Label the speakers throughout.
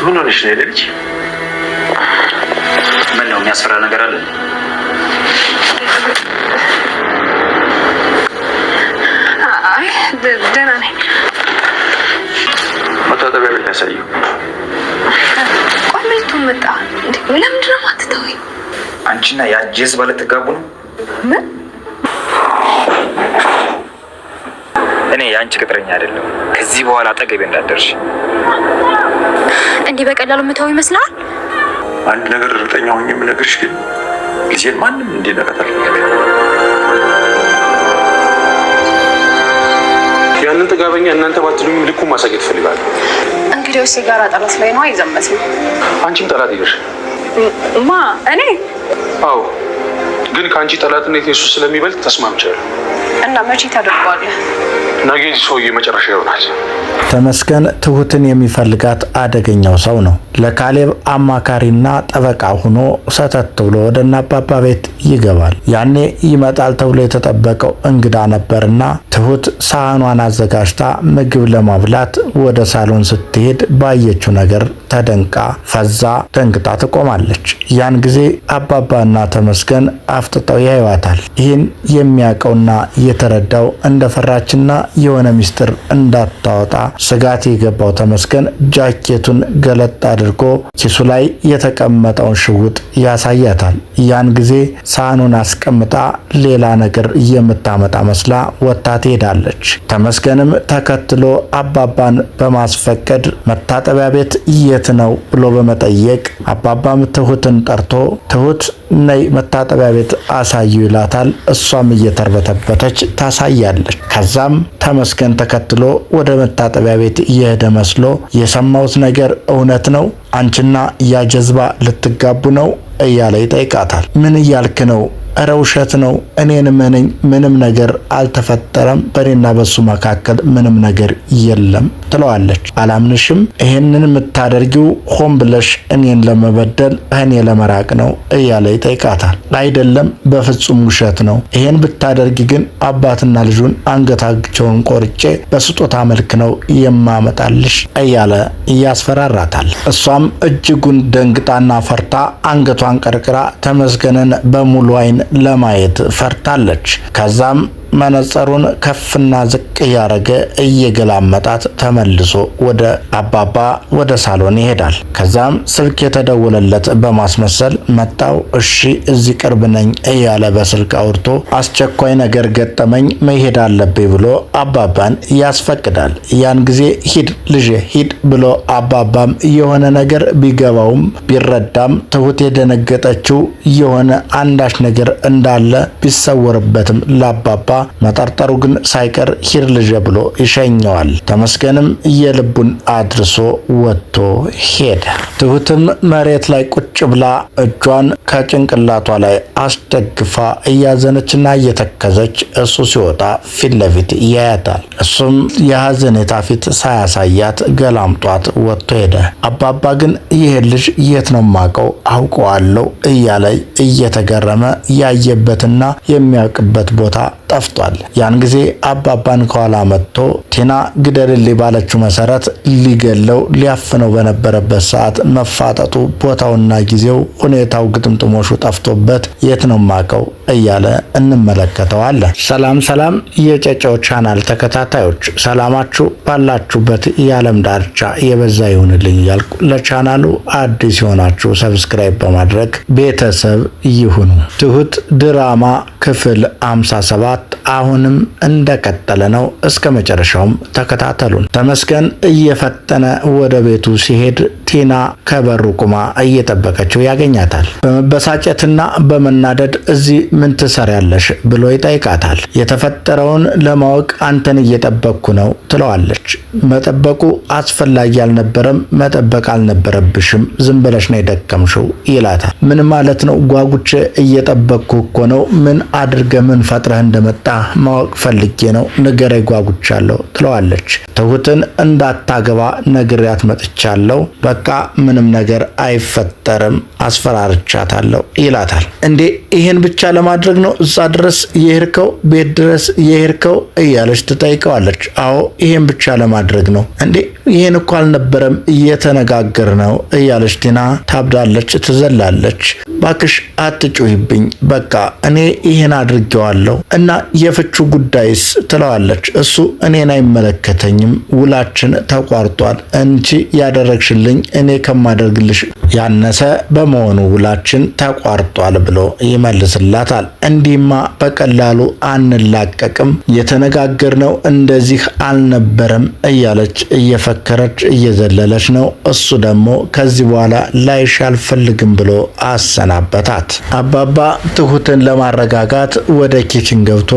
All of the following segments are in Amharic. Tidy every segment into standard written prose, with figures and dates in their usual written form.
Speaker 1: ምን ሆነሽ ነው ልጅ?
Speaker 2: ምን ነው የሚያስፈራ ነገር አለ?
Speaker 3: አይ ደህና ነኝ።
Speaker 1: መታጠቢያ ቤት ያሳየው።
Speaker 3: ቆይ ምን መጣ? ለምንድን ነው የማትተወኝ?
Speaker 2: አንቺና ያ ጀዝባ ልትጋቡ ነው?
Speaker 3: ምን?
Speaker 2: እኔ የአንቺ ቅጥረኛ አይደለም። ከዚህ በኋላ አጠገቤ እንዳትደርሽ።
Speaker 4: እንዲህ በቀላሉ የምታው ይመስላል?
Speaker 1: አንድ ነገር እርግጠኛ ሆኜ የምነግርሽ ግን ልጄን ማንም እንዲነካት አልፈልግም።
Speaker 5: ያንን ጥጋበኛ እናንተ ባትሉኝ ልኩ ማሳየት ፈልጋለሁ።
Speaker 3: እንግዲህ ሲጋራ ጠላት ላይ ነው አይዘመት ነው።
Speaker 5: አንቺም ጠላት ይገርሽ
Speaker 3: ማ እኔ?
Speaker 5: አዎ፣ ግን ከአንቺ ጠላትነት ኢየሱስ ስለሚበልጥ ተስማምቻለሁ።
Speaker 3: እና መቼ ታደርገዋለህ?
Speaker 5: ነገ ሰውዬ መጨረሻ ይሆናል።
Speaker 6: ተመስገን ትሁትን የሚፈልጋት አደገኛው ሰው ነው። ለካሌብ አማካሪና ጠበቃ ሆኖ ሰተት ብሎ ወደ አባባ ቤት ይገባል። ያኔ ይመጣል ተብሎ የተጠበቀው እንግዳ ነበርና ትሁት ሳህኗን አዘጋጅታ ምግብ ለማብላት ወደ ሳሎን ስትሄድ ባየችው ነገር ተደንቃ ፈዛ ደንግጣ ትቆማለች። ያን ጊዜ አባባና ተመስገን አፍጥጠው ያዩዋታል። ይህን የሚያውቀውና የተረዳው እንደፈራችና የሆነ ሚስጥር እንዳታወጣ ስጋት የገባው ተመስገን ጃኬቱን ገለጥ አድርጎ ኪሱ ላይ የተቀመጠውን ሽጉጥ ያሳያታል። ያን ጊዜ ሳህኑን አስቀምጣ ሌላ ነገር የምታመጣ መስላ ወጥታ ትሄዳለች። ተመስገንም ተከትሎ አባባን በማስፈቀድ መታጠቢያ ቤት የት ነው ብሎ በመጠየቅ አባባም ትሁትን ጠርቶ ትሁት ነይ መታጠቢያ ቤት አሳዩ ይላታል። እሷም እየተርበተበተች ታሳያለች። ከዛም ተመስገን ተከትሎ ወደ መታጠቢያ ቤት እየሄደ መስሎ የሰማሁት ነገር እውነት ነው? አንቺና ያ ጀዝባ ልትጋቡ ነው እያለ ይጠይቃታል። ምን እያልክ ነው? እረ ውሸት ነው። እኔን እመነኝ፣ ምንም ነገር አልተፈጠረም። በእኔና በሱ መካከል ምንም ነገር የለም ትለዋለች። አላምንሽም። ይሄንን የምታደርጊው ሆን ብለሽ እኔን ለመበደል እኔ ለመራቅ ነው እያለ ይጠይቃታል። አይደለም፣ በፍጹም ውሸት ነው። ይሄን ብታደርጊ ግን አባትና ልጁን አንገታቸውን ቆርጬ በስጦታ መልክ ነው የማመጣልሽ እያለ እያስፈራራታል። እሷም እጅጉን ደንግጣና ፈርታ አንገቷን ቀርቅራ ተመስገንን በሙሉ አይን ለማየት ፈርታለች። ከዛም መነጸሩን ከፍና ዝቅ ያረገ እየገላመጣት ተመልሶ ወደ አባባ ወደ ሳሎን ይሄዳል። ከዛም ስልክ የተደወለለት በማስመሰል መጣው፣ እሺ እዚህ ቅርብ ነኝ እያለ በስልክ አውርቶ አስቸኳይ ነገር ገጠመኝ መሄድ አለብኝ ብሎ አባባን ያስፈቅዳል። ያን ጊዜ ሂድ ልጄ ሂድ ብሎ አባባም የሆነ ነገር ቢገባውም ቢረዳም ትሁት የደነገጠችው የሆነ አንዳች ነገር እንዳለ ቢሰወርበትም ለአባባ መጠርጠሩ ግን ሳይቀር ሂድ ልጄ ብሎ ይሸኘዋል። ተመስገንም የልቡን አድርሶ ወጥቶ ሄደ። ትሁትም መሬት ላይ ቁጭ ብላ እጇን ከጭንቅላቷ ላይ አስደግፋ እያዘነችና እየተከዘች እሱ ሲወጣ ፊት ለፊት ያያታል። እሱም የሐዘኔታ ፊት ሳያሳያት ገላምጧት ወጥቶ ሄደ። አባባ ግን ይሄ ልጅ የት ነው ማቀው አውቀዋለሁ እያለ እየተገረመ ያየበትና የሚያውቅበት ቦታ ጠፍቷል። ያን ጊዜ አባባን ከኋላ መጥቶ ቲና ግደልልኝ ባለችው መሰረት ሊገለው ሊያፍነው በነበረበት ሰዓት መፋጠጡ ቦታውና ጊዜው ሁኔታው ግጥምጥሞሹ ጠፍቶበት የት ነው ማቀው እያለ እንመለከተዋለን። ሰላም ሰላም የጨጨው ቻናል ተከታታዮች ሰላማችሁ ባላችሁበት የዓለም ዳርቻ የበዛ ይሁንልኝ እያልኩ ለቻናሉ አዲስ የሆናችሁ ሰብስክራይብ በማድረግ ቤተሰብ ይሁኑ። ትሁት ድራማ ክፍል 57 አሁንም እንደቀጠለ ነው። እስከ መጨረሻውም ተከታተሉን። ተመስገን እየፈጠነ ወደ ቤቱ ሲሄድ ቲና ከበሩ ቁማ እየጠበቀችው ያገኛታል። በመበሳጨትና በመናደድ እዚህ ምን ትሰሪያለሽ ብሎ ይጠይቃታል። የተፈጠረውን ለማወቅ አንተን እየጠበቅኩ ነው ትለዋለች። መጠበቁ አስፈላጊ አልነበረም፣ መጠበቅ አልነበረብሽም፣ ዝም ብለሽ ነው የደከምሽው ይላታል። ምን ማለት ነው? ጓጉቼ እየጠበቅኩ እኮ ነው። ምን አድርገ ምን ፈጥረህ እንደመጣ ማወቅ ፈልጌ ነው፣ ንገረኝ፣ ጓጉቻለሁ ትለዋለች። ትሁትን እንዳታገባ ነግሬያት መጥቻለሁ። በቃ በቃ ምንም ነገር አይፈጠርም አስፈራርቻታለሁ ይላታል። እንዴ ይሄን ብቻ ለማድረግ ነው እዛ ድረስ የሄድከው ቤት ድረስ የሄድከው እያለች ትጠይቀዋለች። አዎ ይሄን ብቻ ለማድረግ ነው። እንዴ ይሄን እኮ አልነበረም እየተነጋገርነው እያለች ቲና ታብዳለች፣ ትዘላለች። ባክሽ አትጩሂብኝ፣ በቃ እኔ ይሄን አድርጌዋለሁ እና የፍቹ ጉዳይስ ትለዋለች። እሱ እኔን አይመለከተኝም፣ ውላችን ተቋርጧል እንጂ ያደረግሽልኝ እኔ ከማደርግልሽ ያነሰ በመሆኑ ውላችን ተቋርጧል ብሎ ይመልስላታል። እንዲህማ በቀላሉ አንላቀቅም፣ የተነጋገርነው እንደዚህ አልነበረም እያለች እየፈከረች እየዘለለች ነው። እሱ ደግሞ ከዚህ በኋላ ላይሽ አልፈልግም ብሎ አሰናበታት። አባባ ትሁትን ለማረጋጋት ወደ ኪችን ገብቶ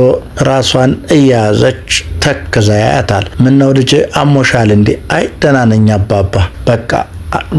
Speaker 6: ራሷን እየያዘች ተክዛ ያያታል። ምነው ልጄ አሞሻል እንዴ? አይ ደህና ነኝ አባባ፣ በቃ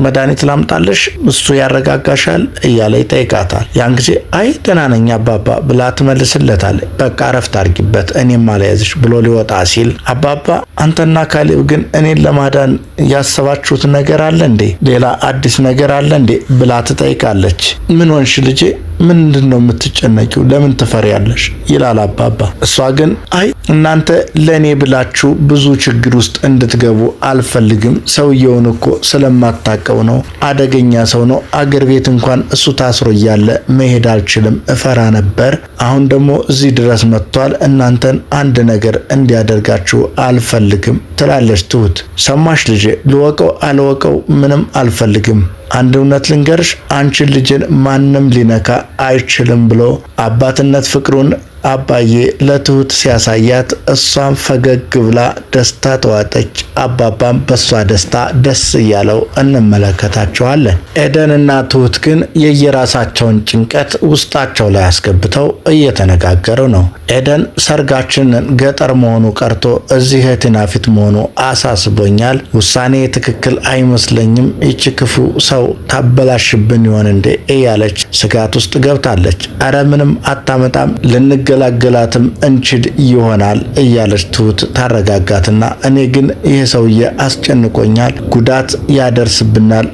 Speaker 6: መድኃኒት ላምጣልሽ እሱ ያረጋጋሻል እያለ ይጠይቃታል። ያን ጊዜ አይ ደህና ነኝ አባባ ብላ ትመልስለታለች። በቃ እረፍት አድርጊበት እኔም አልያዝሽ ብሎ ሊወጣ ሲል አባባ አንተና ካሌብ ግን እኔን ለማዳን ያሰባችሁት ነገር አለ እንዴ? ሌላ አዲስ ነገር አለ እንዴ ብላ ትጠይቃለች። ምን ሆንሽ ልጄ? ምንድን ነው የምትጨነቂው? ለምን ትፈሪያለሽ? ይላል አባባ። እሷ ግን አይ እናንተ ለእኔ ብላችሁ ብዙ ችግር ውስጥ እንድትገቡ አልፈልግም። ሰውየውን እኮ ስለማታውቀው ነው። አደገኛ ሰው ነው። አገር ቤት እንኳን እሱ ታስሮ እያለ መሄድ አልችልም፣ እፈራ ነበር። አሁን ደግሞ እዚህ ድረስ መጥቷል። እናንተን አንድ ነገር እንዲያደርጋችሁ አልፈልግም ትላለች ትሁት። ሰማሽ ልጄ፣ ልወቀው አልወቀው ምንም አልፈልግም። አንድ እውነት ልንገርሽ፣ አንቺን ልጅን ማንም ሊነካ አይችልም ብሎ አባትነት ፍቅሩን አባዬ ለትሁት ሲያሳያት እሷም ፈገግ ብላ ደስታ ተዋጠች። አባባም በሷ ደስታ ደስ እያለው እንመለከታቸዋለን። ኤደንና ትሁት ግን የየራሳቸውን ጭንቀት ውስጣቸው ላይ አስገብተው እየተነጋገሩ ነው። ኤደን ሰርጋችንን ገጠር መሆኑ ቀርቶ እዚህ ቲና ፊት መሆኑ አሳስቦኛል። ውሳኔ ትክክል አይመስለኝም። ይቺ ክፉ ሰው ታበላሽብን ይሆን እንዴ እያለች ስጋት ውስጥ ገብታለች። አረ ምንም አታመጣም ልንገላገላትም እንችል ይሆናል እያለች ትሁት ታረጋጋትና እኔ ግን ይሄ ሰውዬ አስጨንቆኛል፣ ጉዳት ያደርስብናል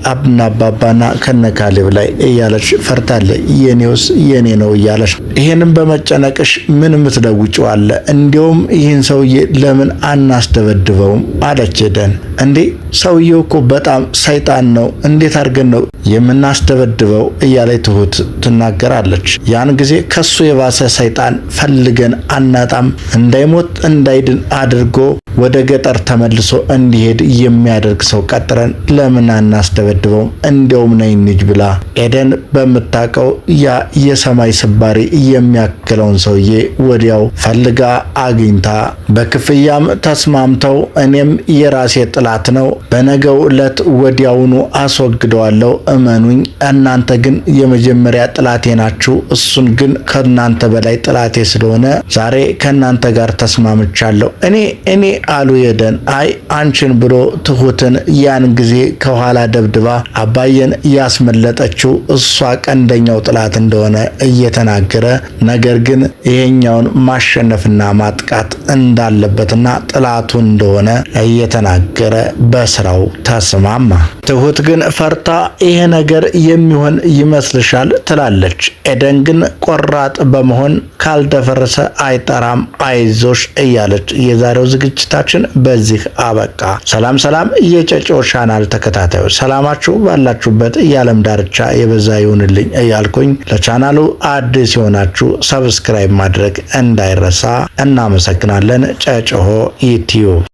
Speaker 6: አባባና ከነካሌብ ላይ እያለች ፈርታለች። የኔውስ የኔ ነው እያለች ይሄንን በመጨነቅሽ ምን ምትለውጪው አለ? እንዲያውም ይህን ሰውዬ ለምን አናስደበድበውም አለች ኤደን። እንዴ ሰውዬው እኮ በጣም ሰይጣን ነው፣ እንዴት አድርገን ነው የምናስደበድበው እያለች ትሁት ትናገራለች። ያን ጊዜ ከሱ የባሰ ሰይጣን ፈልገን አናጣም። እንዳይሞት እንዳይድን አድርጎ ወደ ገጠር ተመልሶ እንዲሄድ የሚያደርግ ሰው ቀጥረን ለምን አናስደበድበውም? እንዲያውም ነይ እንሂድ ብላ ኤደን በምታውቀው ያ የሰማይ ስባሪ የሚያክለውን ሰውዬ ወዲያው ፈልጋ አግኝታ በክፍያም ተስማምተው እኔም የራሴ ጥላት ነው በነገው ዕለት ወዲያውኑ አስወግደዋለሁ፣ እመኑኝ። እናንተ ግን የመጀመሪያ ጥላቴ ናችሁ። እሱን ግን ከናንተ በላይ ጥላቴ ስለሆነ ዛሬ ከናንተ ጋር ተስማምቻለሁ። እኔ አሉ ኤደን። አይ አንቺን ብሎ ትሁትን ያን ጊዜ ከኋላ ደብድባ አባየን ያስመለጠችው እሷ ቀንደኛው ጥላት እንደሆነ እየተናገረ ነገር ግን ይሄኛውን ማሸነፍና ማጥቃት እንዳለበትና ጥላቱ እንደሆነ እየተናገረ በስራው ተስማማ። ትሁት ግን ፈርታ ይሄ ነገር የሚሆን ይመስልሻል ትላለች። ኤደን ግን ቆራጥ በመሆን ካልደፈረሰ አይጠራም አይዞሽ እያለች የዛሬው ዝግጅታችን በዚህ አበቃ። ሰላም የጨጨው ቻናል ተከታታዮች ሰላማችሁ ባላችሁበት የዓለም ዳርቻ የበዛ ይሁንልኝ እያልኩኝ ለቻናሉ አዲስ የሆናችሁ ሰብስክራይብ ማድረግ እንዳይረሳ። እናመሰግናለን። ጨጨሆ ዩቲዩብ